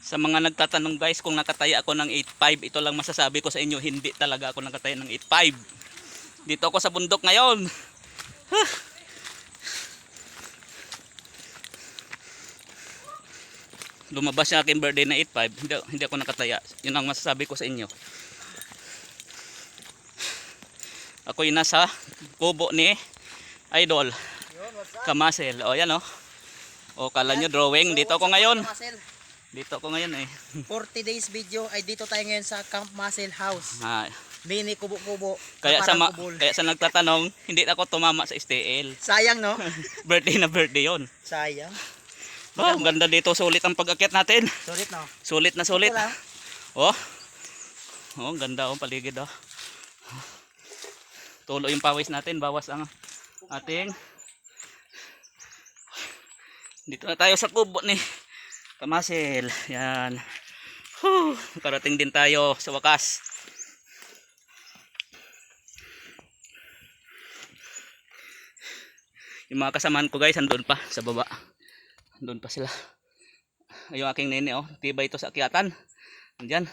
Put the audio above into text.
Sa mga nagtatanong guys kung nakataya ako ng 8.5, ito lang masasabi ko sa inyo, hindi talaga ako nakataya ng 8.5. Dito ako sa bundok ngayon. Lumabas yung aking birthday na 8.5, hindi ako nakataya. Yun ang masasabi ko sa inyo. Ako yung nasa kubo ni Idol Kamasel. O yan o. O kala nyo drawing, dito ako ngayon. Dito ako ngayon eh. 40 days video ay dito tayo ngayon sa Camp Muscle House. Ah, Mini kubo-kubo. kaya sa nagtatanong, hindi ako tumama sa STL. Sayang no? Birthday na birthday yon. Sayang. Oh, ang ganda dito, sulit ang pag-akyat natin. Sulit no? Sulit na sulit. Ito lang. Oh. Oh, ang ganda oh, paligid oh. Tulo yung pawis natin, bawas ang ating. Dito na tayo sa kubo ni Kamasel. Yan. Karating din tayo sa wakas. Yung mga kasamahan ko guys, andun pa sa baba. Andun pa sila. Yung aking nene oh, tibay ito sa akyatan. Andyan.